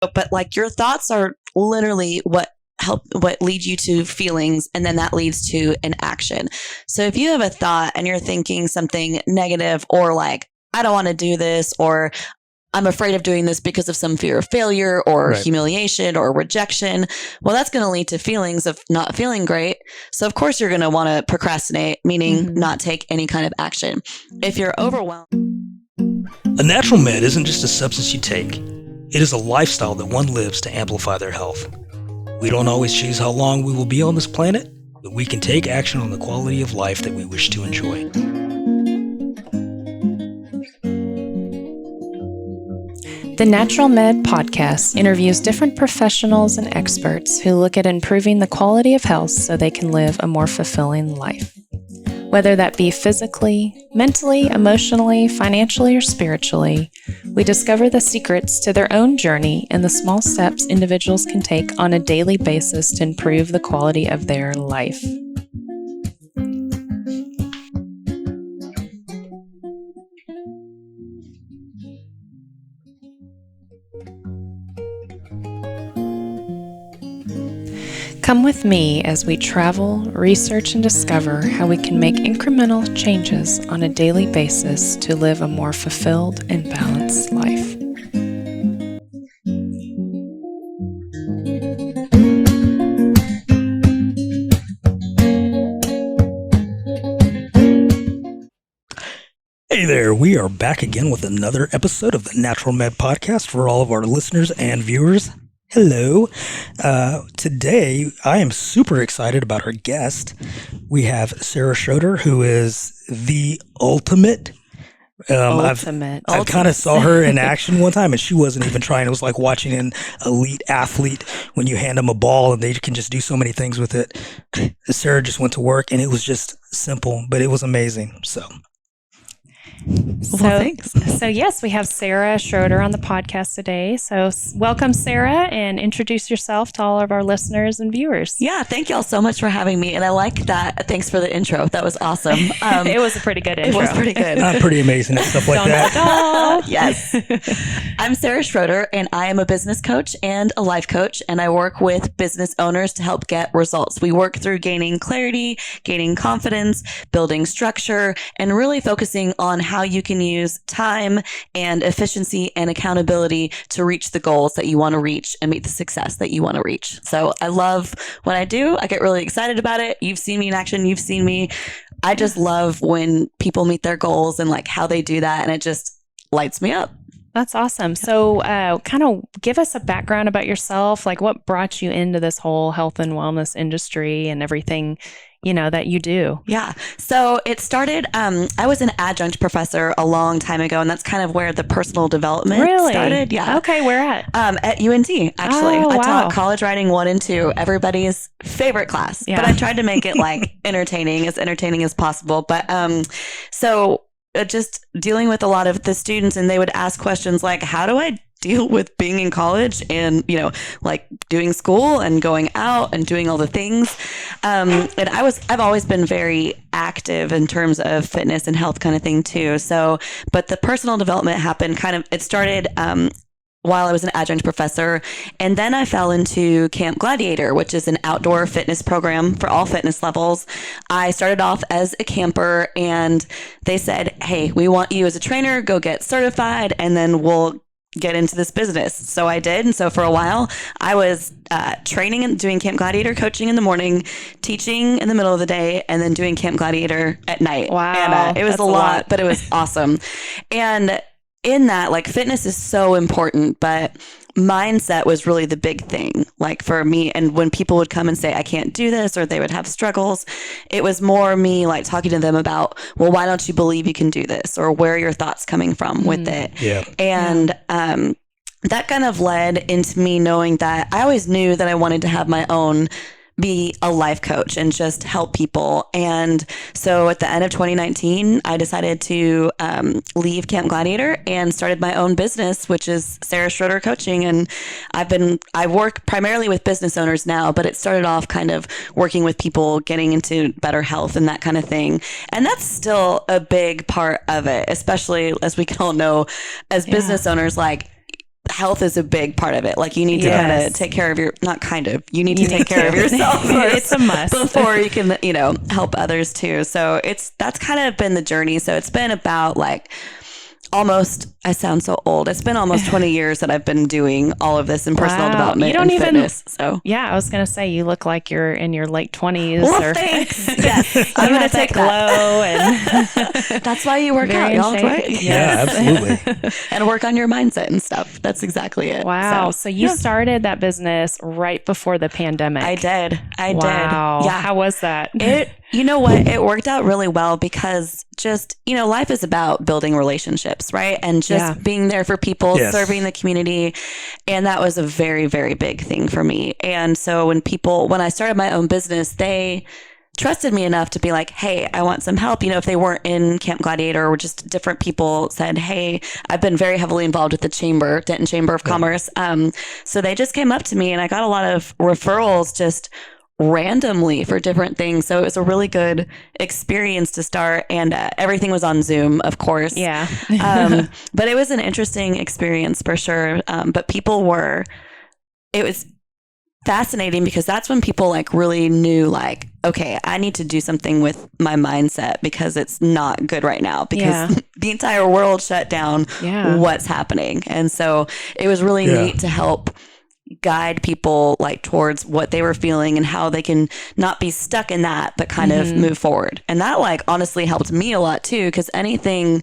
But like your thoughts are literally what lead you to feelings, and then that leads to an action. So if you have a thought and you're thinking something negative, or like, I don't want to do this, or I'm afraid of doing this because of some fear of failure or humiliation or rejection, well, that's going to lead to feelings of not feeling great. So of course you're going to want to procrastinate, meaning not take any kind of action. If you're overwhelmed. A natural med isn't just a substance you take. It is a lifestyle that one lives to amplify their health. We don't always choose how long we will be on this planet, but we can take action on the quality of life that we wish to enjoy. The Natural Med podcast interviews different professionals and experts who look at improving the quality of health so they can live a more fulfilling life. Whether that be physically, mentally, emotionally, financially, or spiritually, we discover the secrets to their own journey and the small steps individuals can take on a daily basis to improve the quality of their life. Come with me as we travel, research, and discover how we can make incremental changes on a daily basis to live a more fulfilled and balanced life. Hey there, we are back again with another episode of the Natural Med podcast for all of our listeners and viewers. Hello. Today, I am super excited about our guest. We have Sara Schroeder, who is the ultimate. I kind of saw her in action one time, and she wasn't even trying. It was like watching an elite athlete when you hand them a ball and they can just do so many things with it. Sara just went to work, and it was just simple, but it was amazing. So thanks. So yes, we have Sara Schroeder on the podcast today. So welcome, Sara, and introduce yourself to all of our listeners and viewers. Yeah, thank y'all so much for having me. And I like that. Thanks for the intro. That was awesome. It was a pretty good intro. It was pretty good. I'm pretty amazing at stuff like that. Yes. I'm Sara Schroeder, and I am a business coach and a life coach, and I work with business owners to help get results. We work through gaining clarity, gaining confidence, building structure, and really focusing on how you can use time and efficiency and accountability to reach the goals that you want to reach and meet the success that you want to reach. So I love what I do. I get really excited about it. You've seen me in action. You've seen me. I just love when people meet their goals and like how they do that. And it just lights me up. That's awesome. So kind of give us a background about yourself, like what brought you into this whole health and wellness industry and everything, you know, that you do. Yeah. So it started, I was an adjunct professor a long time ago, and that's kind of where the personal development started. Yeah. Okay. Where at? At UNT, actually. Oh, I wow. taught college writing 1 and 2, everybody's favorite class. Yeah. But I tried to make it like entertaining as possible. But just dealing with a lot of the students, and they would ask questions like, how do I deal with being in college and, you know, like doing school and going out and doing all the things. And I've always been very active in terms of fitness and health kind of thing too. So, but the personal development happened it started, while I was an adjunct professor. And then I fell into Camp Gladiator, which is an outdoor fitness program for all fitness levels. I started off as a camper, and they said, hey, we want you as a trainer, go get certified, and then we'll get into this business. So I did. And so for a while, I was training and doing Camp Gladiator, coaching in the morning, teaching in the middle of the day, and then doing Camp Gladiator at night. Wow. And it was a lot, but it was awesome. And in that, like, fitness is so important, but mindset was really the big thing, like for me. And when people would come and say, I can't do this, or they would have struggles, it was more me like talking to them about, well, why don't you believe you can do this? Or where are your thoughts coming from with it? Yeah. And, that kind of led into me knowing that I always knew that I wanted to have my own, be a life coach and just help people. And so at the end of 2019, I decided to leave Camp Gladiator and started my own business, which is Sara Schroeder Coaching. And I work primarily with business owners now, but it started off kind of working with people getting into better health and that kind of thing. And that's still a big part of it, especially as we can all know as business owners, like, health is a big part of it. Like you need to kind of take care of you need to take care of yourself first. It's a must before you can, help others too. So that's kind of been the journey. So it's been about like I sound so old. It's been almost 20 years that I've been doing all of this in personal development and fitness. So yeah, I was going to say, you look like you're in your late 20s. Well, thanks. Yes. I'm going to take glow. And that's why you work out, y'all, right? Yes. Yeah, absolutely. And work on your mindset and stuff. That's exactly it. Wow. So you started that business right before the pandemic. I did. Wow. Yeah. How was that? You know what? It worked out really well because just, life is about building relationships, right? And just being there for people, serving the community. And that was a very, very big thing for me. And so when I started my own business, they trusted me enough to be like, hey, I want some help. If they weren't in Camp Gladiator or just different people said, hey, I've been very heavily involved with the Denton Chamber of Commerce. So they just came up to me and I got a lot of referrals just randomly for different things. So it was a really good experience to start, and everything was on Zoom, of course. Yeah. But it was an interesting experience for sure. But it was fascinating because that's when people like really knew like, okay, I need to do something with my mindset because it's not good right now because the entire world shut down. What's happening? And so it was really neat to help guide people like towards what they were feeling and how they can not be stuck in that, but kind of move forward. And that like honestly helped me a lot too, because anything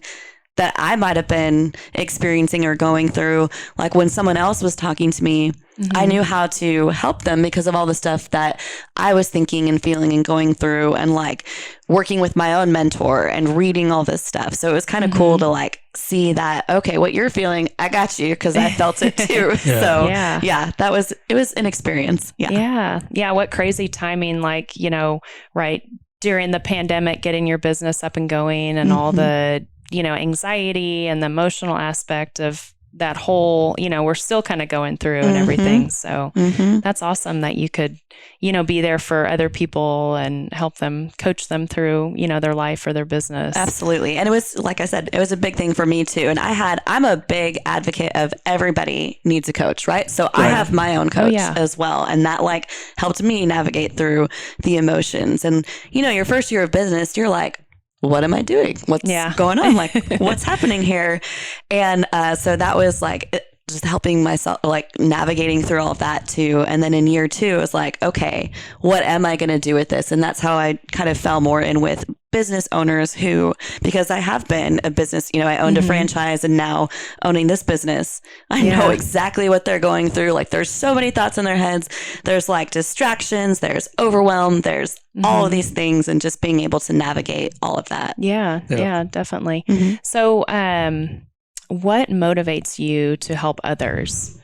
that I might have been experiencing or going through, like when someone else was talking to me, I knew how to help them because of all the stuff that I was thinking and feeling and going through, and like working with my own mentor and reading all this stuff. So it was kind of cool to like see that, okay, what you're feeling, I got you because I felt it too. So it was an experience. Yeah. What crazy timing, like, right during the pandemic, getting your business up and going and all the, anxiety and the emotional aspect of that whole, we're still kind of going through and everything. So that's awesome that you could, be there for other people and help them, coach them through, their life or their business. Absolutely. And it was, like I said, it was a big thing for me too. And I'm a big advocate of everybody needs a coach, right? So I have my own coach as well. And that like helped me navigate through the emotions. And, your first year of business, you're like, what am I doing? What's going on? Like, what's happening here? And so that was like just helping myself, like navigating through all of that too. And then in year 2, it was like, okay, what am I going to do with this? And that's how I kind of fell more in with business owners because I have been a business, I owned a franchise, and now owning this business, I know exactly what they're going through. Like there's so many thoughts in their heads. There's like distractions, there's overwhelm, there's all of these things, and just being able to navigate all of that. Yeah, definitely. So, what motivates you to help others?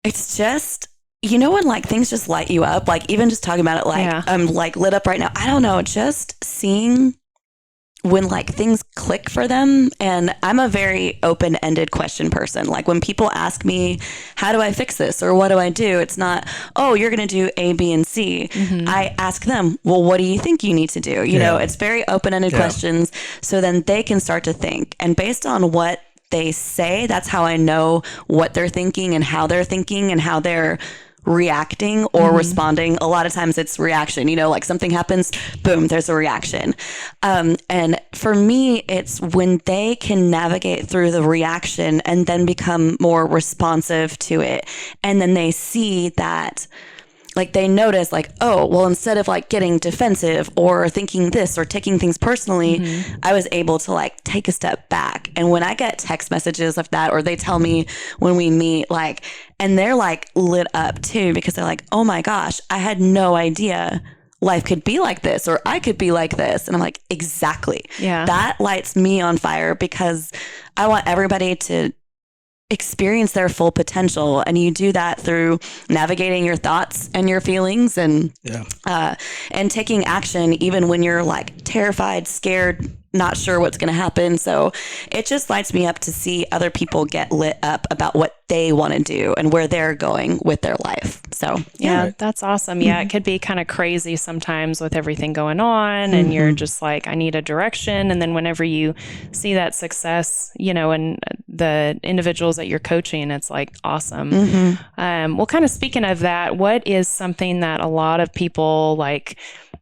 It's just, when like things just light you up, like even just talking about it, like I'm like lit up right now. I don't know, just seeing when like things click for them. And I'm a very open-ended question person. Like when people ask me, how do I fix this? Or what do I do? It's not, oh, you're going to do A, B, and C. I ask them, well, what do you think you need to do? You know, it's very open-ended questions. So then they can start to think. And based on what they say, that's how I know what they're thinking and how they're reacting or responding. A lot of times it's reaction, like something happens, boom, there's a reaction. And for me, it's when they can navigate through the reaction and then become more responsive to it. And then they see that, like they notice like, oh, well, instead of like getting defensive or thinking this or taking things personally, I was able to like take a step back. And when I get text messages of that, or they tell me when we meet, like, and they're like lit up too, because they're like, oh my gosh, I had no idea life could be like this, or I could be like this. And I'm like, exactly. Yeah. That lights me on fire because I want everybody to experience their full potential. And you do that through navigating your thoughts and your feelings and taking action, even when you're like terrified, scared, not sure what's going to happen. So it just lights me up to see other people get lit up about what they want to do and where they're going with their life. So yeah, that's awesome. Yeah, it could be kind of crazy sometimes with everything going on, and you're just like, I need a direction. And then whenever you see that success, you know, and the individuals that you're coaching, it's like awesome. Well, kind of speaking of that, what is something that a lot of people like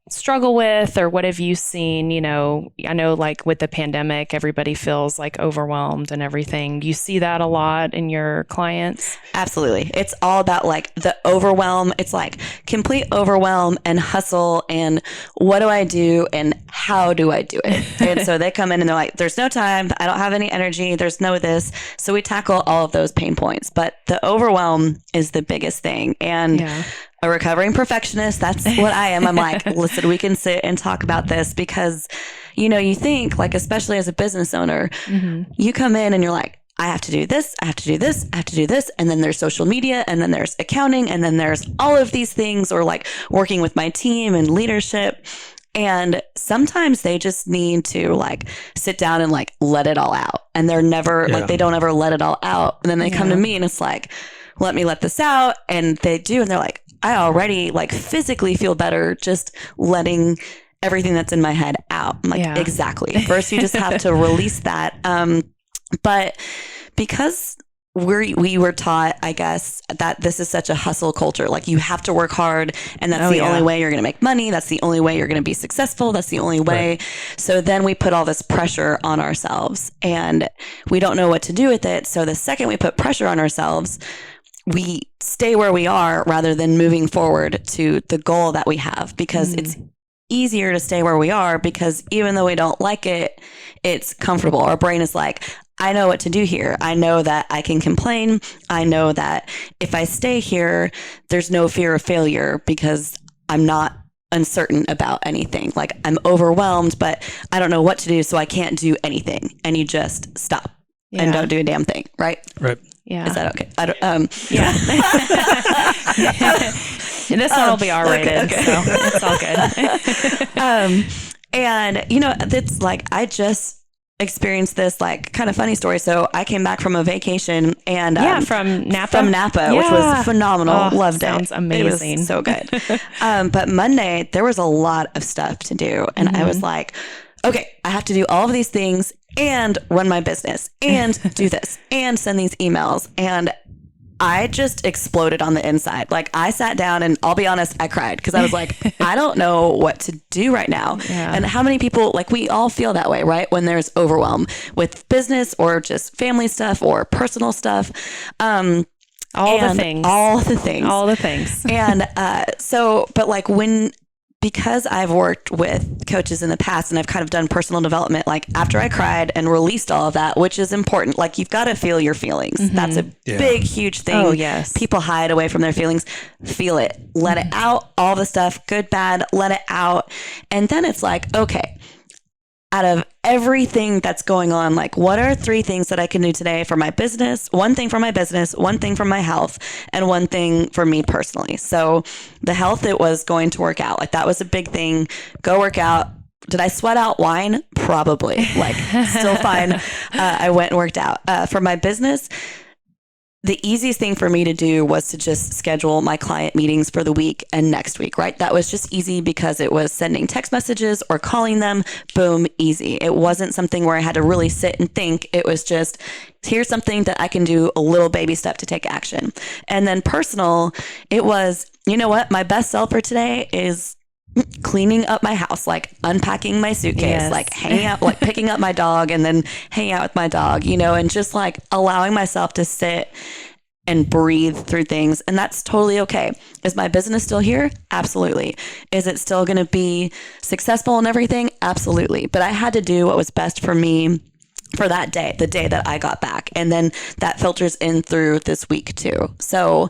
struggle with, or what have you seen? You know, I know like with the pandemic, everybody feels like overwhelmed and everything. Do you see that a lot in your clients? Absolutely. It's all about like the overwhelm. It's like complete overwhelm and hustle and what do I do and how do I do it? And so they come in and they're like, there's no time. I don't have any energy. There's no this. So we tackle all of those pain points, but the overwhelm is the biggest thing. And a recovering perfectionist, that's what I am. I'm like, listen, we can sit and talk about this because, you know, you think like, especially as a business owner, you come in and you're like, I have to do this, I have to do this, I have to do this. And then there's social media, and then there's accounting, and then there's all of these things, or like working with my team and leadership. And sometimes they just need to like sit down and like let it all out. And they're never like, they don't ever let it all out. And then they come to me and it's like, let me let this out. And they do. And they're like, I already like physically feel better just letting everything that's in my head out. I'm like, exactly. First, you just have to release that. But because we were taught, I guess, that this is such a hustle culture. Like you have to work hard, and that's the only way you're going to make money. That's the only way you're going to be successful. That's the only way. Right. So then we put all this pressure on ourselves, and we don't know what to do with it. So the second we put pressure on ourselves, we stay where we are rather than moving forward to the goal that we have, because it's easier to stay where we are, because even though we don't like it, it's comfortable. Our brain is like, I know what to do here. I know that I can complain. I know that if I stay here, there's no fear of failure because I'm not uncertain about anything. Like I'm overwhelmed, but I don't know what to do, so I can't do anything. And you just stop and don't do a damn thing, right? Right. Yeah. Is that okay? I don't, This one will be R-rated, so it's all good. And you know, it's like, I just experienced this like kind of funny story. So I came back from a vacation and from Napa, which was phenomenal. Loved it. Sounds amazing. It was so good. But Monday there was a lot of stuff to do, and I was like, okay, I have to do all of these things and run my business and do this and send these emails. And I just exploded on the inside. Like I sat down and I'll be honest, I cried because I was like, I don't know what to do right now. Yeah. And how many people, like we all feel that way, right? When there's overwhelm with business or just family stuff or personal stuff. All the things. And but like because I've worked with coaches in the past and I've kind of done personal development, like after I cried and released all of that, which is important, like you've got to feel your feelings. That's a big, huge thing. Oh, yes. People hide away from their feelings. Feel it. Let it out. All the stuff, good, bad, let it out. And then it's like, okay, out of everything that's going on, like what are 3 things that I can do today for my business? 1 thing for my business, 1 thing for my health, and 1 thing for me personally. So the health, it was going to work out. Like that was a big thing. Go work out. Did I sweat out wine? Probably. Like still fine. I went and worked out. For my business, the easiest thing for me to do was to just schedule my client meetings for the week and next week, right? That was just easy because it was sending text messages or calling them, boom, easy. It wasn't something where I had to really sit and think. It was just, here's something that I can do, a little baby step to take action. And then personal, it was, you know what? My best sell for today is cleaning up my house, like unpacking my suitcase, like hanging out, like picking up my dog and then hanging out with my dog, you know, and just like allowing myself to sit and breathe through things. And that's totally okay. Is my business still here? Absolutely. Is it still going to be successful and everything? Absolutely. But I had to do what was best for me for that day, the day that I got back. And then that filters in through this week too. So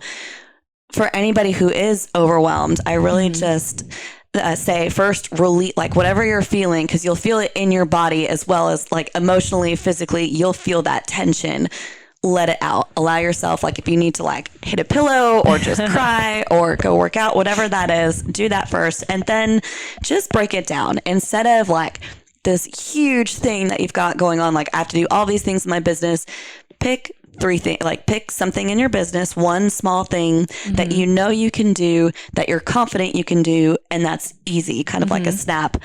for anybody who is overwhelmed, I really just say first, release, like whatever you're feeling, because you'll feel it in your body as well as like emotionally, physically, you'll feel that tension. Let it out. Allow yourself, like if you need to like hit a pillow or just cry or go work out, whatever that is, do that first. And then just break it down. Instead of like, this huge thing that you've got going on. Like, I have to do all these things in my business. Pick 3 things, like pick something in your business, one small thing that you know you can do, that you're confident you can do, and that's easy, kind of like a snap.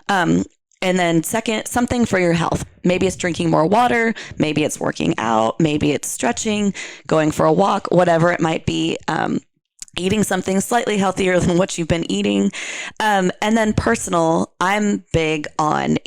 And then second, something for your health. Maybe it's drinking more water, maybe it's working out, maybe it's stretching, going for a walk, whatever it might be. Eating something slightly healthier than what you've been eating. And then personal, I'm big on,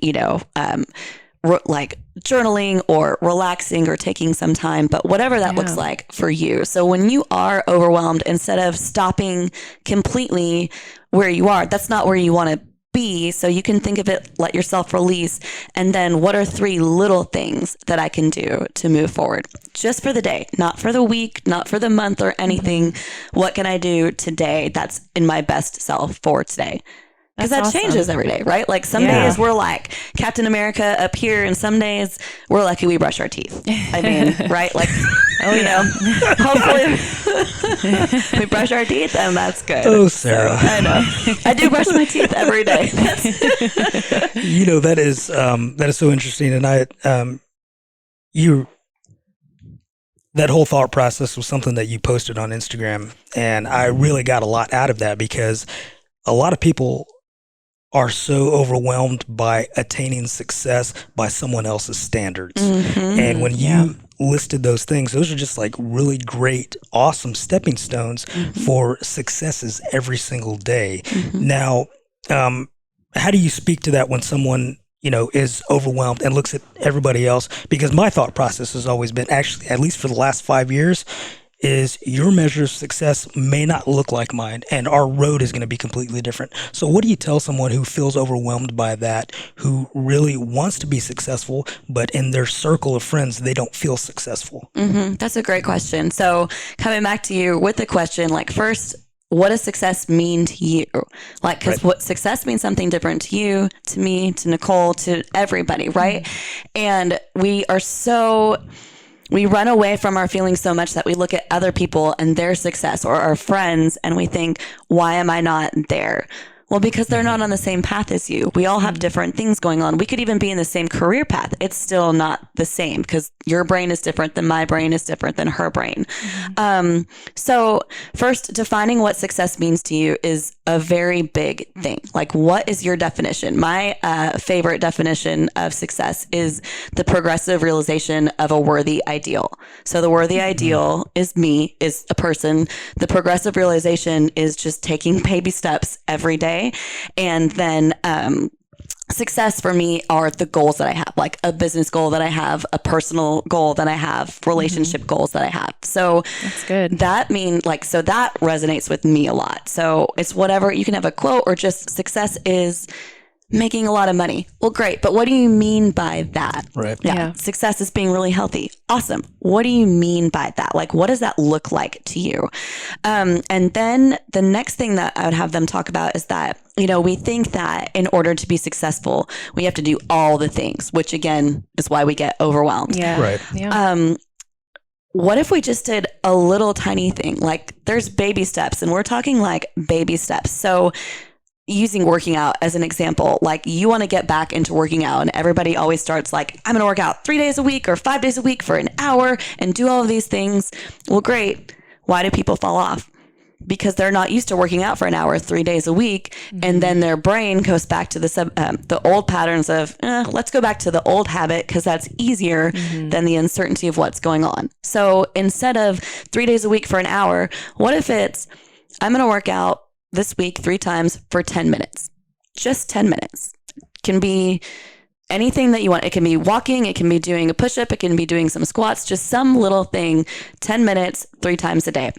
like journaling or relaxing or taking some time, but whatever that looks like for you. So when you are overwhelmed, instead of stopping completely where you are, that's not where you want to be. So you can think of it, let yourself release. And then what are 3 little things that I can do to move forward just for the day, not for the week, not for the month or anything. What can I do today that's in my best self for today? Because that changes every day, right? Like some days we're like Captain America up here, and some days we're lucky we brush our teeth. I mean, right? Like, hopefully we brush our teeth, and that's good. Oh, Sarah. So, I know. I do brush my teeth every day. That is so interesting. And that whole thought process was something that you posted on Instagram, and I really got a lot out of that, because a lot of people are so overwhelmed by attaining success by someone else's standards. And when you listed those things, those are just like really great, awesome stepping stones for successes every single day. Now, how do you speak to that when someone, is overwhelmed and looks at everybody else? Because my thought process has always been, actually, at least for the last 5 years, is your measure of success may not look like mine, and our road is going to be completely different. So what do you tell someone who feels overwhelmed by that, who really wants to be successful, but in their circle of friends, they don't feel successful? That's a great question. So coming back to you with the question, like, first, what does success mean to you? Like, because what success means something different to you, to me, to Nicole, to everybody, right? And we run away from our feelings so much that we look at other people and their success, or our friends, and we think, why am I not there? Well, because they're not on the same path as you. We all have different things going on. We could even be in the same career path. It's still not the same, because your brain is different than my brain is different than her brain. So first, defining what success means to you is a very big thing. Like, what is your definition? My favorite definition of success is the progressive realization of a worthy ideal. So the worthy ideal is me, is a person. The progressive realization is just taking baby steps every day. And then success for me are the goals that I have, like a business goal that I have, a personal goal that I have, relationship goals that I have. So that's good. That resonates with me a lot. So it's whatever, you can have a quote, or just success is making a lot of money. Well, great. But what do you mean by that? Right. Yeah. Success is being really healthy. Awesome. What do you mean by that? Like, what does that look like to you? And then the next thing that I would have them talk about is that, we think that in order to be successful, we have to do all the things, which again is why we get overwhelmed. Yeah. Right. Yeah. What if we just did a little tiny thing? Like, there's baby steps, and we're talking like baby steps. So using working out as an example, like, you want to get back into working out, and everybody always starts like, I'm going to work out 3 days a week or 5 days a week for an hour and do all of these things. Well, great. Why do people fall off? Because they're not used to working out for an hour 3 days a week. And then their brain goes back to the old patterns of, let's go back to the old habit, because that's easier than the uncertainty of what's going on. So instead of 3 days a week for an hour, what if it's, I'm going to work out this week 3 times for 10 minutes, just 10 minutes. Can be anything that you want. It can be walking, it can be doing a push-up, it can be doing some squats, just some little thing, 10 minutes, 3 times a day.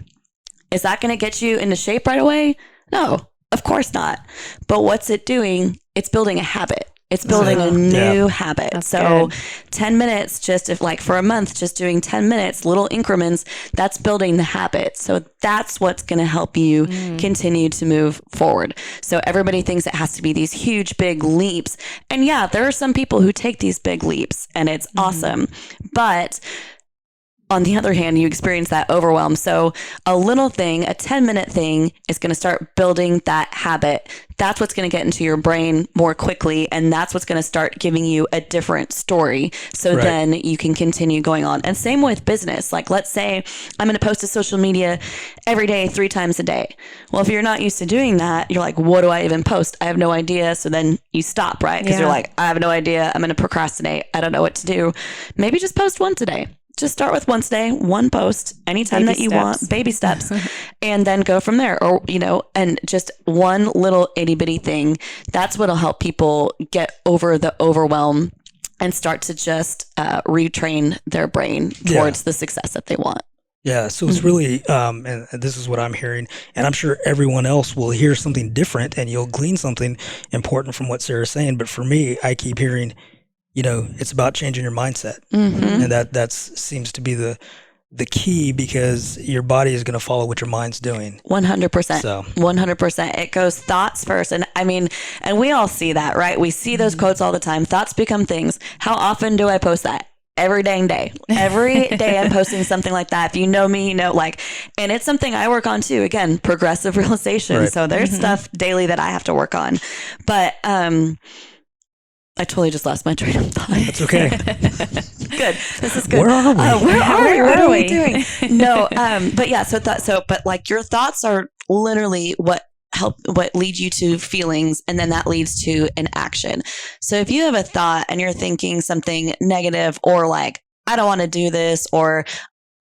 Is that going to get you into shape right away? No, of course not. But what's it doing? It's building a habit. It's building a new habit. That's so good. 10 minutes, just if like for a month, just doing 10 minutes, little increments, that's building the habit. So that's what's going to help you continue to move forward. So everybody thinks it has to be these huge, big leaps. And yeah, there are some people who take these big leaps, and it's awesome. But on the other hand, you experience that overwhelm. So a little thing, a 10-minute thing is going to start building that habit. That's what's going to get into your brain more quickly. And that's what's going to start giving you a different story. So then you can continue going on. And same with business. Like, let's say I'm going to post to social media every day, 3 times a day. Well, if you're not used to doing that, you're like, what do I even post? I have no idea. So then you stop, right? Because you're like, I have no idea. I'm going to procrastinate. I don't know what to do. Maybe just post once a day. Just start with once a day, one post, anytime that you want, baby steps, and then go from there. Or, and just one little itty bitty thing. That's what'll help people get over the overwhelm and start to just retrain their brain towards the success that they want. Yeah. So it's really, and this is what I'm hearing, and I'm sure everyone else will hear something different and you'll glean something important from what Sarah's saying. But for me, I keep hearing, it's about changing your mindset. And that seems to be the key, because your body is going to follow what your mind's doing. 100%. So 100%. It goes thoughts first. And and we all see that, right? We see those quotes all the time. Thoughts become things. How often do I post that? Every dang day. Every day I'm posting something like that. If you know me, and it's something I work on too. Again, progressive realization. Right. So there's stuff daily that I have to work on. But, I totally just lost my train of thought. That's okay. Good. This is good. Where are we? Where are we? What are are we we? doing? No. But yeah. But like your thoughts are literally what lead you to feelings, and then that leads to an action. So if you have a thought and you're thinking something negative, or like, I don't want to do this, or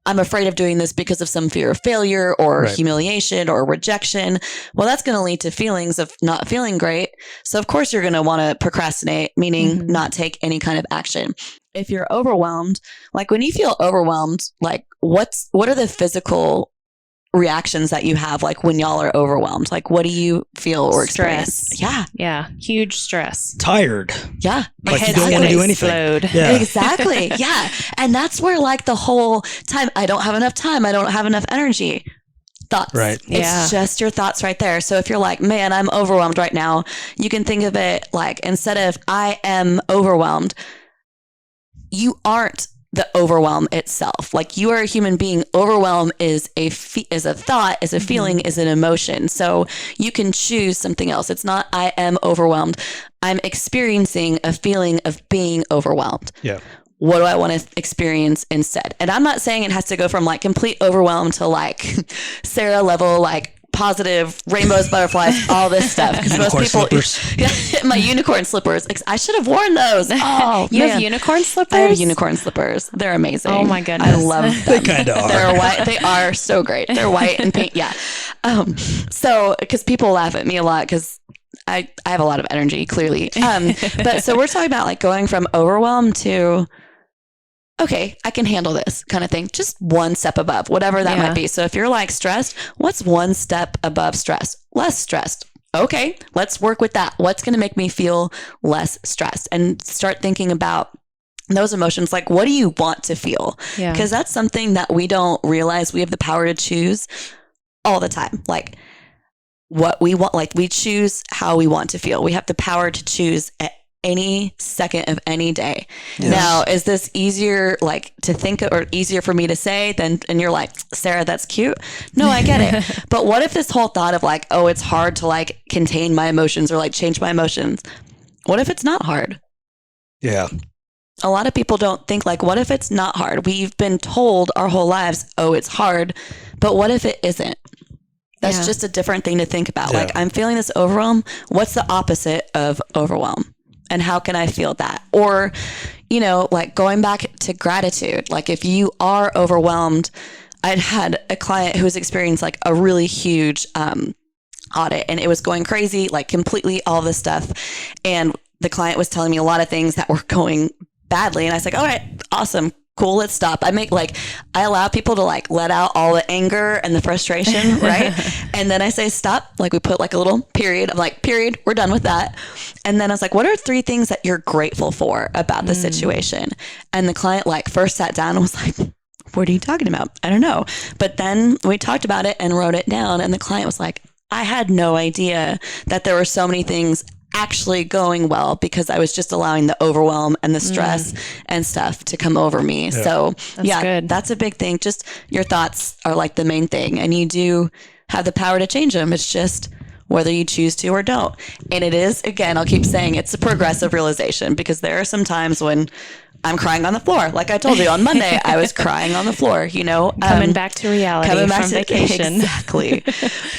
I'm afraid of doing this because of some fear of failure or humiliation or rejection. Well, that's going to lead to feelings of not feeling great. So of course you're going to want to procrastinate, meaning not take any kind of action. If you're overwhelmed, like when you feel overwhelmed, like what are the physical reactions that you have, like when y'all are overwhelmed? Like, what do you feel or experience? Stress. Yeah. Huge stress. Tired. Yeah. Like you don't want to do anything. Yeah. Exactly. Yeah. And that's where like the whole time, I don't have enough time. I don't have enough energy. Thoughts. Right. It's just your thoughts right there. So if you're like, man, I'm overwhelmed right now, you can think of it like, instead of I am overwhelmed, you aren't the overwhelm itself. Like, you are a human being. Overwhelm is a thought, is a feeling, is an emotion. So you can choose something else. It's not I am overwhelmed. I'm experiencing a feeling of being overwhelmed. Yeah. What do I want to experience instead? And I'm not saying it has to go from like complete overwhelm to like Sarah level, like positive rainbows, butterflies, all this stuff. Because most people, my unicorn slippers. I should have worn those. Oh, you have unicorn slippers? I have unicorn slippers. They're amazing. Oh my goodness, I love them. They kind of are. They're white. They are so great. They're white and pink. Yeah. So because people laugh at me a lot because I have a lot of energy, clearly. But so we're talking about like going from overwhelm to, okay, I can handle this kind of thing. Just one step above, whatever that might be. So if you're like stressed, what's one step above stress? Less stressed. Okay, let's work with that. What's going to make me feel less stressed? And start thinking about those emotions. Like, what do you want to feel? Because that's something that we don't realize we have the power to choose all the time. Like, what we want, like we choose how we want to feel. We have the power to choose at any second of any day. Yes. Now, is this easier like to think or easier for me to say than, and you're like, Sarah, that's cute. No, I get it. But what if this whole thought of like, oh, it's hard to like contain my emotions or like change my emotions? What if it's not hard? Yeah. A lot of people don't think like, what if it's not hard? We've been told our whole lives, oh, it's hard. But what if it isn't? That's just a different thing to think about. Like, I'm feeling this overwhelm. What's the opposite of overwhelm? And how can I feel that? Or, you know, like going back to gratitude. Like if you are overwhelmed, I'd had a client who was experiencing like a really huge audit, and it was going crazy, like completely all this stuff. And the client was telling me a lot of things that were going badly. And I was like, all right, awesome. Cool, let's stop. I allow people to like let out all the anger and the frustration, right? And then I say stop, like we put like a little period. I'm like, period, we're done with that. And then I was like, what are 3 things that you're grateful for about the situation? And the client like first sat down and was like, what are you talking about? I don't know. But then we talked about it and wrote it down. And the client was like, I had no idea that there were so many things actually going well because I was just allowing the overwhelm and the stress and stuff to come over me. Yeah. So That's good. that's a big thing. Just your thoughts are like the main thing, and you do have the power to change them. It's just whether you choose to or don't. And it is, again, I'll keep saying it's a progressive realization, because there are some times when I'm crying on the floor. Like I told you on Monday, I was crying on the floor, you know, Coming back to reality from vacation. Exactly.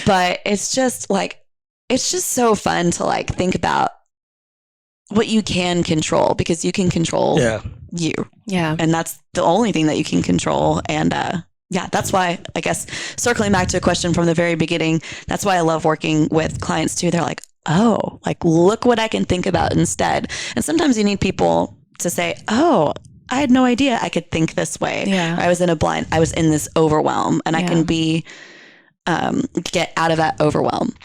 But it's just like, it's just so fun to like think about what you can control, because you can control you. Yeah. And that's the only thing that you can control. And that's why, I guess, circling back to a question from the very beginning, that's why I love working with clients too. They're like, oh, like, look what I can think about instead. And sometimes you need people to say, oh, I had no idea I could think this way. Yeah. I was in this overwhelm, and I can get out of that overwhelm.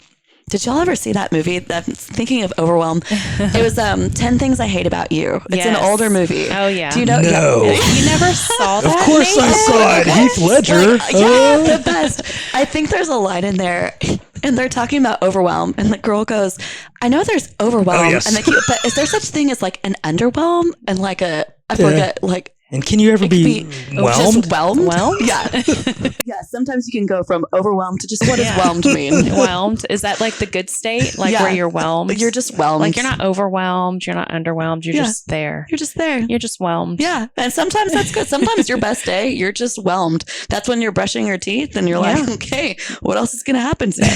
Did y'all ever see that movie? Thinking of overwhelm, it was 10 Things I Hate About You. It's an older movie. Oh, yeah. Do you know? No. Yeah. You never saw that? Of course I saw it. Heath Ledger. Like, the best. I think there's a line in there, and they're talking about overwhelm, and the girl goes, I know there's overwhelm, Oh, yes. and but is there such thing as like an underwhelm and like I forget, like, And can you ever be whelmed? just whelmed? Whelmed? Yeah. Yeah. Sometimes you can go from overwhelmed to just what does whelmed mean? Whelmed? Is that like the good state? Like where you're whelmed? You're just whelmed. Like you're not overwhelmed. You're not underwhelmed. You're just there. You're just there. You're just whelmed. Yeah. And sometimes that's good. Sometimes your best day, you're just whelmed. That's when you're brushing your teeth and you're like, okay, what else is going to happen today?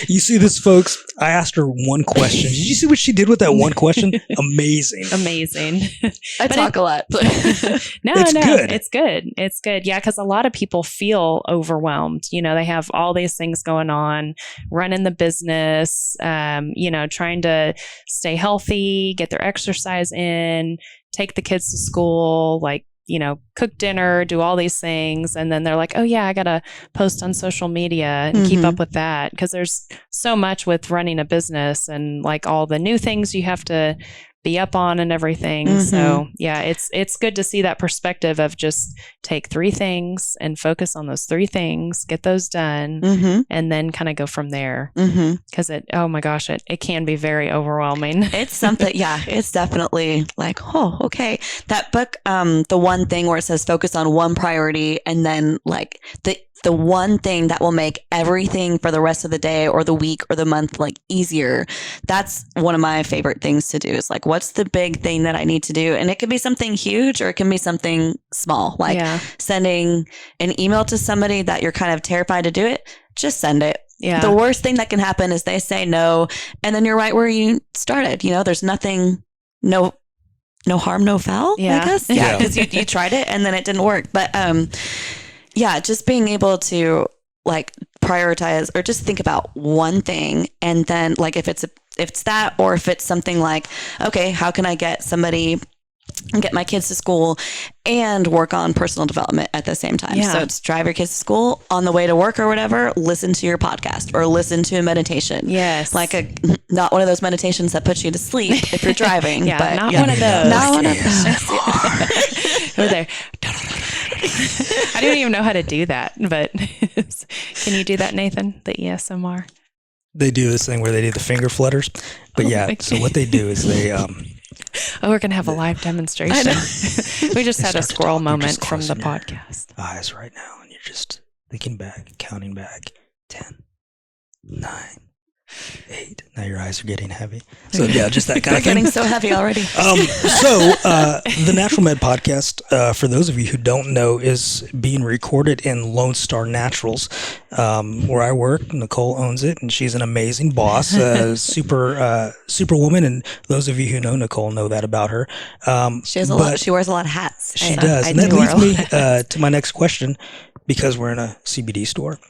You see this, folks? I asked her one question. Did you see what she did with that one question? Amazing. Amazing. I talk a lot. No, It's good. it's good. It's good. Yeah, because a lot of people feel overwhelmed. You know, they have all these things going on, running the business, you know, trying to stay healthy, get their exercise in, take the kids to school, like, you know, cook dinner, do all these things. And then they're like, oh, yeah, I got to post on social media and keep up with that. Because there's so much with running a business and like all the new things you have to be up on and everything. So yeah, it's good to see that perspective of just take 3 things and focus on those 3 things, get those done, and then kind of go from there. Because oh my gosh, it can be very overwhelming. It's something, it's definitely like, oh, okay. That book, the one thing where it says focus on one priority, and then like the one thing that will make everything for the rest of the day or the week or the month like easier. That's one of my favorite things to do, is like, what's the big thing that I need to do? And it can be something huge or it can be something small, like sending an email to somebody that you're kind of terrified to do it. Just send it. Yeah. The worst thing that can happen is they say no, and then you're right where you started. You know, there's nothing, no harm, no foul, I guess. Yeah. Because you tried it and then it didn't work. But, just being able to like prioritize or just think about one thing, and then like if it's that, or if it's something like, okay, how can I get my kids to school and work on personal development at the same time? Yeah. So it's drive your kids to school, on the way to work or whatever, listen to your podcast or listen to a meditation. Yes. Like not one of those meditations that puts you to sleep if you're driving. But not one of those. Not one of those. Over there. I don't even know how to do that, but can you do that, Nathan? The ESMR? They do this thing where they do the finger flutters. But so what they do is they... we're going to have a live demonstration. We just had a squirrel moment from the your podcast. Eyes right now, and you're just thinking back, counting back. 10, 9, 8. Now your eyes are getting heavy. So just that kind of thing. They're getting so heavy already. The Natural Med podcast, for those of you who don't know, is being recorded in Lone Star Naturals, where I work. Nicole owns it, and she's an amazing boss, super woman. And those of you who know Nicole know that about her. She wears a lot of hats. She does. And that leads me to my next question, because we're in a CBD store.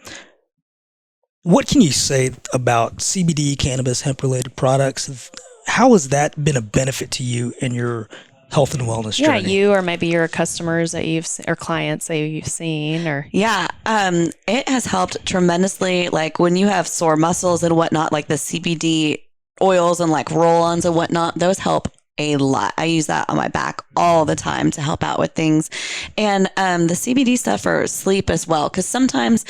What can you say about CBD, cannabis, hemp-related products? How has that been a benefit to you in your health and wellness journey? Yeah, you or maybe your customers that or clients that you've seen, or it has helped tremendously. Like when you have sore muscles and whatnot, like the CBD oils and like roll-ons and whatnot, those help a lot. I use that on my back all the time to help out with things. And the CBD stuff for sleep as well. Because sometimes,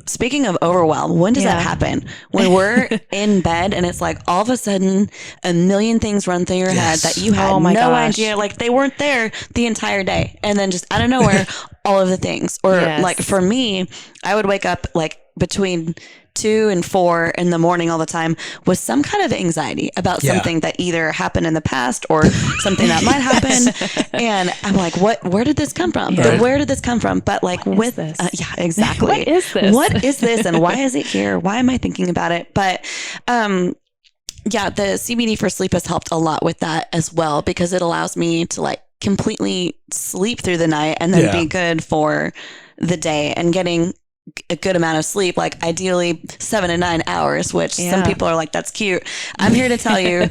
speaking of overwhelm, when does that happen? When we're in bed and it's like all of a sudden a million things run through your head that you had no idea, like they weren't there the entire day. And then just out of nowhere, all of the things. Or like for me, I would wake up like between 2 and 4 in the morning all the time with some kind of anxiety about something that either happened in the past or something that might happen. And I'm like, where did this come from? Right. Where did this come from? But like with this? yeah, exactly. What is this? What is this? And why is it here? Why am I thinking about it? But, yeah, the CBD for sleep has helped a lot with that as well, because it allows me to like completely sleep through the night and then be good for the day and getting a good amount of sleep, like ideally 7 to 9 hours, which some people are like, that's cute. I'm here to tell you,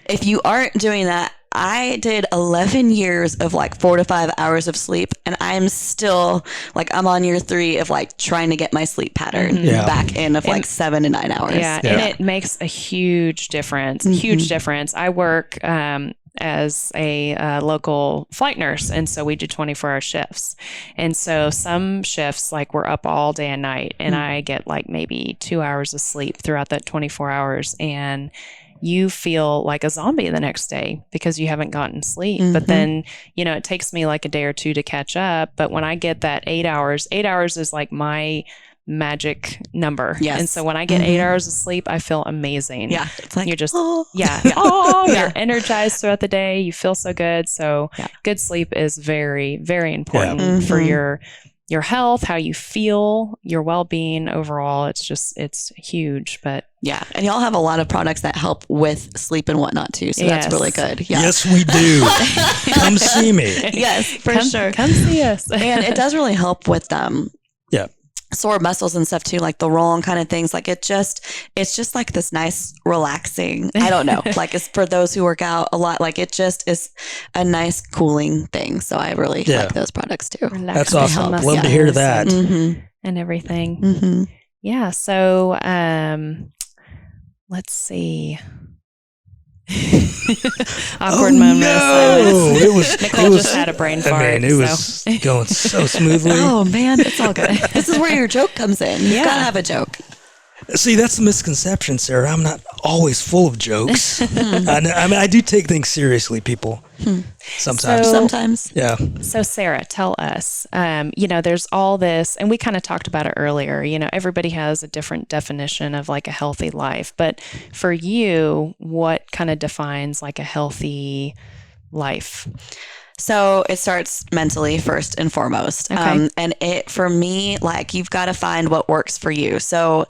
if you aren't doing that, I did 11 years of like 4 to 5 hours of sleep, and I'm still like, I'm on year 3 of like trying to get my sleep pattern back in of like 7 to 9 hours. And it makes a huge difference. Huge difference. I work as a local flight nurse, and so we do 24-hour shifts. And so some shifts, like we're up all day and night, and I get like maybe 2 hours of sleep throughout that 24 hours, and you feel like a zombie the next day because you haven't gotten sleep. But then, you know, it takes me like a day or two to catch up. But when I get that 8 hours is like my magic number. Yes. And so when I get 8 hours of sleep, I feel amazing. Yeah. It's like, you're just, you're energized throughout the day. You feel so good. So good sleep is very, very important for your health, how you feel, your well-being overall. It's huge. But yeah. And y'all have a lot of products that help with sleep and whatnot too. So that's really good. Yeah. Yes, we do. Come see me. Yes, for sure. Come see us. And it does really help with sore muscles and stuff too, like the wrong kind of things. Like it's just like this nice relaxing, I don't know, like it's for those who work out a lot, like it just is a nice cooling thing. So I really like those products too. That's awesome. Love to hear that. And everything. Yeah. So, let's see. Awkward moment. No. Nicole just had a brain fart. I mean, it was going so smoothly. Oh man, it's all good. This is where your joke comes in. You gotta have a joke. See, that's the misconception, Sarah. I'm not always full of jokes. I mean, I do take things seriously, people. Sometimes. Yeah. So Sarah, tell us, you know, there's all this, and we kind of talked about it earlier, you know, everybody has a different definition of like a healthy life, but for you, what kind of defines like a healthy life? So it starts mentally first and foremost. And it, for me, like you've got to find what works for you. So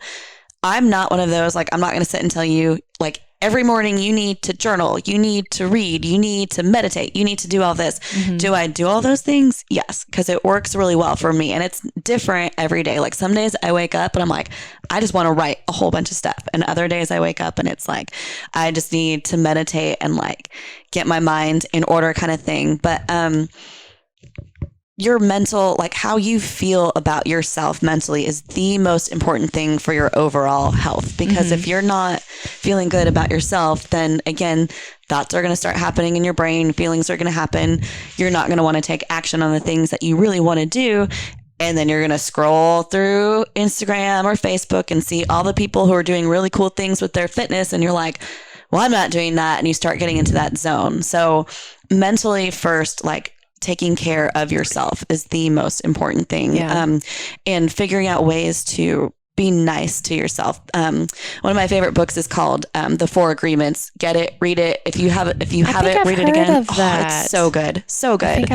I'm not one of those, like, I'm not going to sit and tell you like every morning you need to journal, you need to read, you need to meditate, you need to do all this. Do I do all those things? Yes, because it works really well for me. And it's different every day. Like some days I wake up and I'm like, I just want to write a whole bunch of stuff. And other days I wake up and it's like, I just need to meditate and like get my mind in order kind of thing. But your mental, like how you feel about yourself mentally is the most important thing for your overall health. Because if you're not feeling good about yourself, then again, thoughts are going to start happening in your brain. Feelings are going to happen. You're not going to want to take action on the things that you really want to do. And then you're going to scroll through Instagram or Facebook and see all the people who are doing really cool things with their fitness. And you're like, well, I'm not doing that. And you start getting into that zone. So mentally first, like, taking care of yourself is the most important thing. And figuring out ways to be nice to yourself. One of my favorite books is called The 4 Agreements. Get it, read it. If you have it, read it again. It's so good. So good.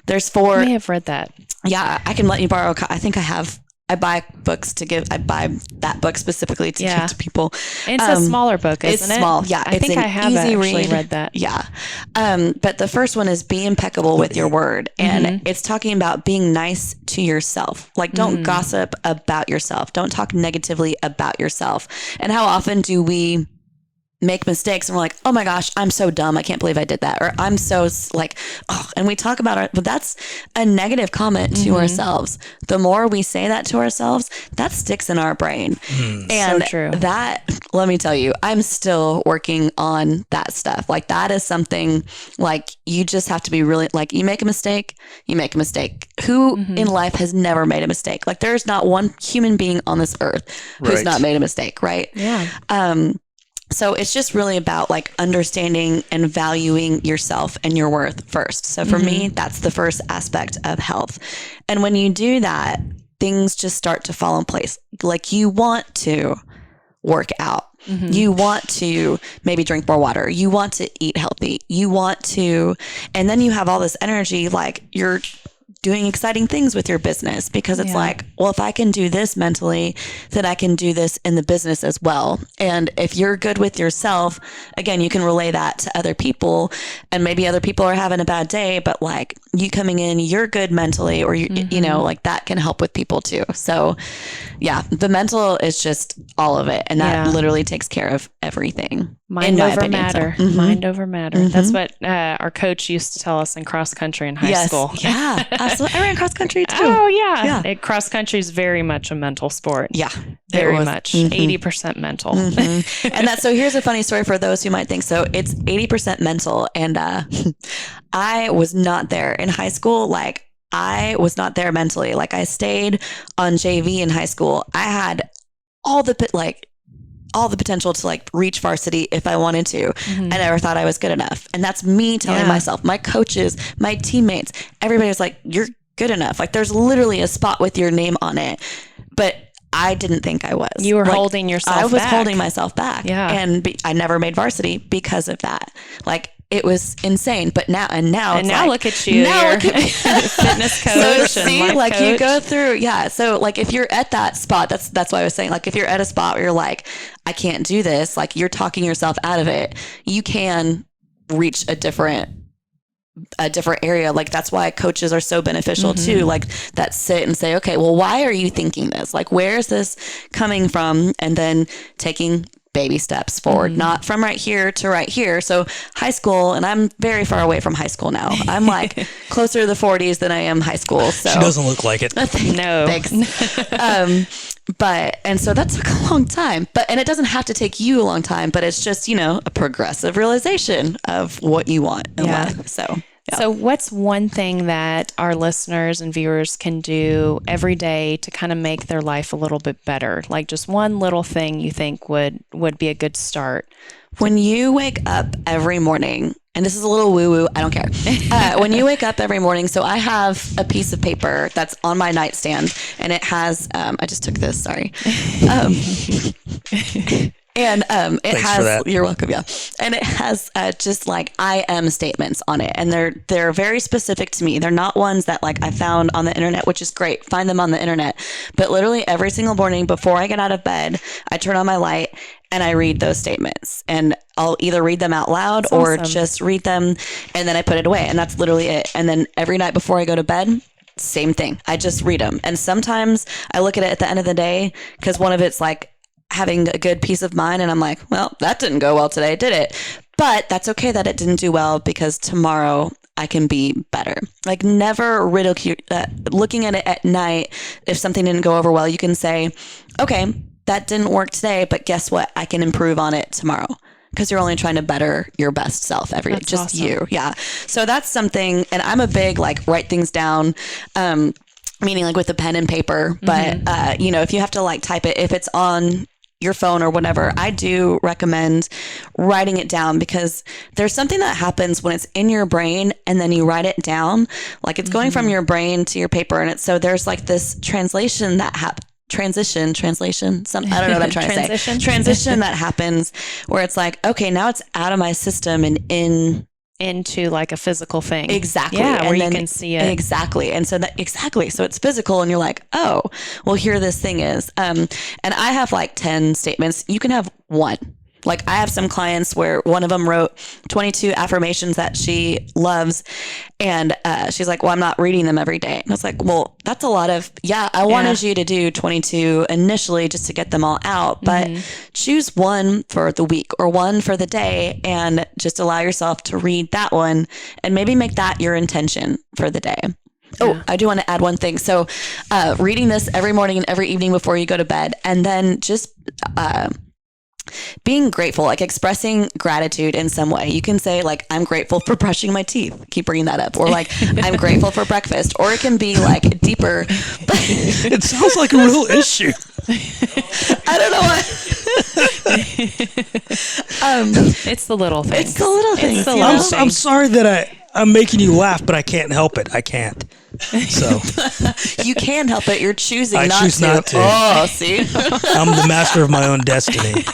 There's 4. I may have read that. Yeah, I can let you borrow. I think I buy books to give. I buy that book specifically to give to people. It's a smaller book, isn't it? It's small. Yeah. I think I have actually read that. Yeah. But the first one is be impeccable with your word. And it's talking about being nice to yourself. Like don't gossip about yourself. Don't talk negatively about yourself. And how often do we make mistakes and we're like, oh my gosh, I'm so dumb. I can't believe I did that. Or I'm so like, oh, and we talk about it, but that's a negative comment to ourselves. The more we say that to ourselves, that sticks in our brain. And so true. That, let me tell you, I'm still working on that stuff. Like that is something like you just have to be really like, you make a mistake, you make a mistake. Who in life has never made a mistake? Like there's not one human being on this earth who's not made a mistake. Right. Yeah. So it's just really about like understanding and valuing yourself and your worth first. So for me, that's the first aspect of health. And when you do that, things just start to fall in place. Like you want to work out. You want to maybe drink more water. You want to eat healthy. You want to, and then you have all this energy, like you're doing exciting things with your business because it's like, well, if I can do this mentally, then I can do this in the business as well. And if you're good with yourself, again, you can relay that to other people, and maybe other people are having a bad day, but like you coming in, you're good mentally, or you know, like that can help with people too. So yeah, the mental is just all of it. And that literally takes care of everything. Mind over matter. Mind over matter. That's what our coach used to tell us in cross country in high school. Yeah, absolutely. I ran cross country too. Oh yeah. Cross country is very much a mental sport. Yeah, very much. 80% mental. And so here's a funny story for those who might think so. It's 80% mental. And I was not there in high school. Like I was not there mentally. Like I stayed on JV in high school. I had all the potential to like reach varsity if I wanted to. I never thought I was good enough. And that's me telling myself, my coaches, my teammates, everybody was like, you're good enough. Like there's literally a spot with your name on it. But I didn't think I was. You were like, holding yourself back. I was holding myself back. Yeah. And I never made varsity because of that. Like it was insane. But now like, look at you. Now look at me. Fitness coach. So see, and life like coach. You go through, yeah. So like if you're at that spot, that's what I was saying. Like if you're at a spot where you're like, I can't do this, like you're talking yourself out of it, you can reach a different area. Like that's why coaches are so beneficial too. Like that sit and say, okay, well, why are you thinking this? Like, where is this coming from? And then taking baby steps forward, not from right here to right here. So high school, and I'm very far away from high school now. I'm like closer to the 40s than I am high school. So she doesn't look like it. No. Thanks. And so that took a long time, and it doesn't have to take you a long time, but it's just, a progressive realization of what you want in life. So. Yeah. So what's one thing that our listeners and viewers can do every day to kind of make their life a little bit better? Like just one little thing you think would be a good start? When you wake up every morning, and this is a little woo-woo, I don't care. When you wake up every morning, so I have a piece of paper that's on my nightstand, and it has, I just took this, sorry. And it Thanks has, for that. You're welcome, yeah. And it has just like I am statements on it. And they're very specific to me. They're not ones that like I found on the internet, which is great. Find them on the internet. But literally every single morning before I get out of bed, I turn on my light and I read those statements. And I'll either read them out loud or just read them, and then I put it away. And that's literally it. And then every night before I go to bed, same thing. I just read them. And sometimes I look at it at the end of the day because one of it's like, having a good peace of mind, and I'm like, well, that didn't go well today, did it? But that's okay that it didn't do well, because tomorrow I can be better. Like never ridicule looking at it at night. If something didn't go over well, you can say, okay, that didn't work today, but guess what? I can improve on it tomorrow, because you're only trying to better your best self every day. Just awesome. You. Yeah. So that's something. And I'm a big like write things down, meaning like with a pen and paper, but if you have to like type it, if it's on your phone or whatever, I do recommend writing it down, because there's something that happens when it's in your brain and then you write it down, like it's going from your brain to your paper. And so there's like this translation that transition, I don't know what I'm trying to say. Transition that happens where it's like, okay, now it's out of my system and into like a physical thing. Exactly. Yeah, and where you can see it. Exactly. And so so it's physical, and you're like, oh, well, here this thing is. And I have like 10 statements. You can have one. Like I have some clients where one of them wrote 22 affirmations that she loves. And she's like, well, I'm not reading them every day. And I was like, well, that's a lot of, I wanted you to do 22 initially just to get them all out, but choose one for the week or one for the day and just allow yourself to read that one and maybe make that your intention for the day. Oh, I do want to add one thing. So reading this every morning and every evening before you go to bed, and then just being grateful, like expressing gratitude in some way. You can say like, I'm grateful for brushing my teeth. Keep bringing that up. Or like, I'm grateful for breakfast. Or it can be like deeper. It sounds like a real issue. I don't know why. It's the little things. It's the little things. I'm sorry that I'm making you laugh, but I can't help it. I can't. So you can help it. You're choosing I not choose to. not to. Oh, see? I'm the master of my own destiny.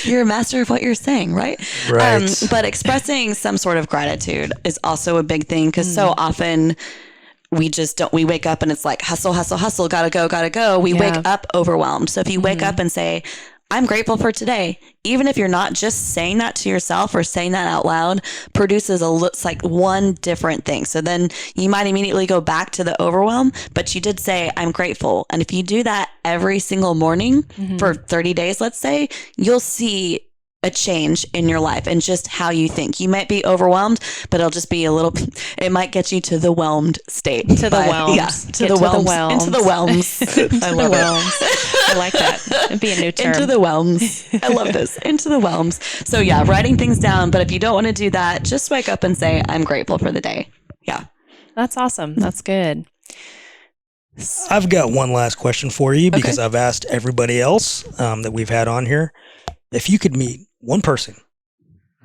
You're a master of what you're saying, right? Right. But expressing some sort of gratitude is also a big thing because so often we just don't, we wake up and it's like hustle, hustle, hustle, gotta go. We wake up overwhelmed. So if you wake up and say, I'm grateful for today, even if you're not just saying that to yourself or saying that out loud, produces looks like one different thing. So then you might immediately go back to the overwhelm, but you did say, I'm grateful. And if you do that every single morning for 30 days, let's say, you'll see a change in your life and just how you think. You might be overwhelmed, but it'll just be it might get you to the whelmed state. To the whelms. Yeah, to the whelms. Into the whelms. I love it. I like that. It'd be a new term. Into the whelms. I love this. Into the whelms. So yeah, writing things down. But if you don't want to do that, just wake up and say, I'm grateful for the day. Yeah. That's awesome. That's good. I've got one last question for you because I've asked everybody else that we've had on here. If you could meet one person,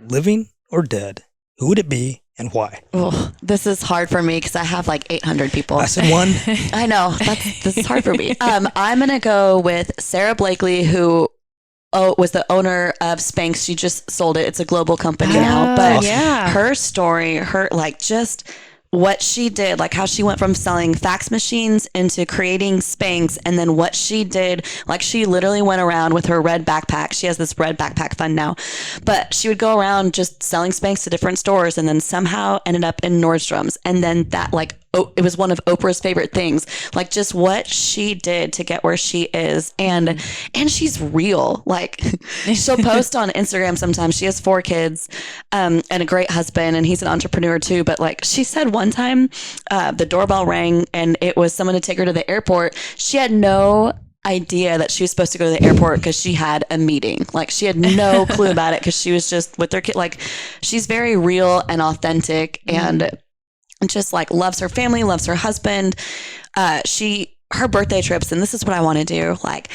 living or dead, who would it be and why? Oh, this is hard for me because I have like 800 people. I said one. I know. This is hard for me. I'm going to go with Sarah Blakely, who was the owner of Spanx. She just sold it. It's a global company now. But her story, just what she did, like how she went from selling fax machines into creating Spanx, and then what she did, like she literally went around with her red backpack. She has this red backpack fund now, but she would go around just selling Spanx to different stores and then somehow ended up in Nordstrom's. And then that it was one of Oprah's favorite things, like just what she did to get where she is. And she's real. Like she'll post on Instagram sometimes. She has 4 kids, and a great husband, and he's an entrepreneur too. But like she said one time, the doorbell rang and it was someone to take her to the airport. She had no idea that she was supposed to go to the airport because she had a meeting. Like she had no clue about it because she was just with her kid. Like she's very real and authentic and just like loves her family, loves her husband. Her birthday trips, and this is what I want to do. Like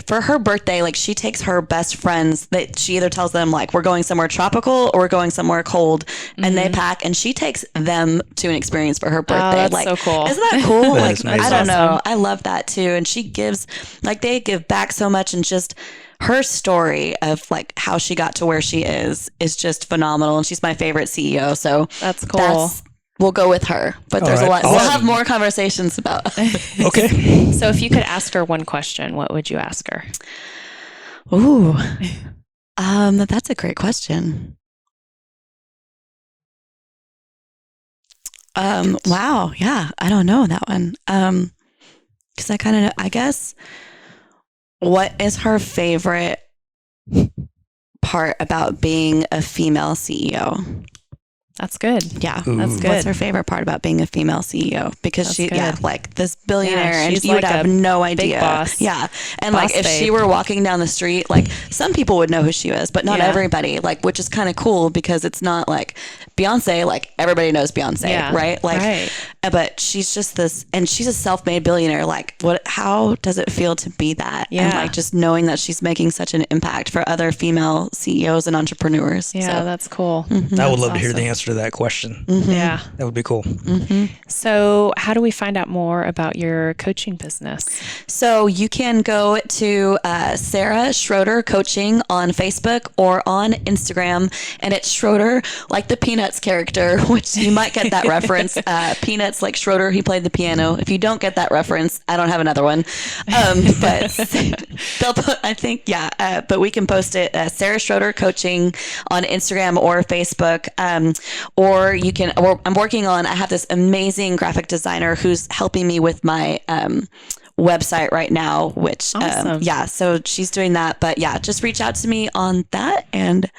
for her birthday, like she takes her best friends that she either tells them like we're going somewhere tropical or we're going somewhere cold, and they pack, and she takes them to an experience for her birthday. Oh, that's like, so cool. Isn't that cool? That Like is I don't know. awesome. I love that too. And she gives, like they give back so much, and just her story of like how she got to where she is just phenomenal. And she's my favorite CEO. So That's cool. We'll go with her, but All there's right, a lot. awesome. We'll have more conversations about. Okay. So if you could ask her one question, what would you ask her? Ooh, that's a great question. Wow, yeah, I don't know that one. Because I guess, what is her favorite part about being a female CEO? That's good. Yeah. That's good. What's her favorite part about being a female CEO? Because That's good. like this billionaire, Yeah, and she's you would like have a no idea. big boss. Yeah. And Boss like if she babe. were walking down the street, like some people would know who she is, but not Yeah. everybody, like, which is kind of cool because it's not like Beyonce, like everybody knows Beyonce, Yeah. right? Like, Right. but she's just this, and she's a self-made billionaire. Like how does it feel to be that? Yeah. And like just knowing that she's making such an impact for other female CEOs and entrepreneurs. Yeah, So, that's cool. I would love to hear awesome. the answer answer to that question. Yeah. That would be cool. So how do we find out more about your coaching business? So you can go to Sara Schroeder Coaching on Facebook or on Instagram, and it's Schroeder, like the Peanuts character, which you might get that reference. Peanuts, like Schroeder, he played the piano. If you don't get that reference, I don't have another one. But they'll put, I think, but we can post it, Sara Schroeder Coaching on Instagram or Facebook. Or you can, or I'm working on, I have this amazing graphic designer who's helping me with my website right now, which, Awesome. So she's doing that. But just reach out to me on that. And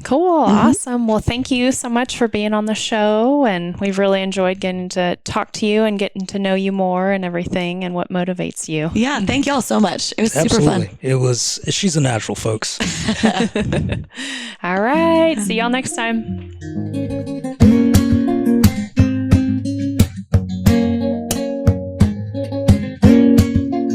Cool. Awesome. Well, thank you so much for being on the show. And we've really enjoyed getting to talk to you and getting to know you more and everything and what motivates you. Yeah. Thank y'all so much. It was super Absolutely. fun. She's a natural, folks. All right. See y'all next time.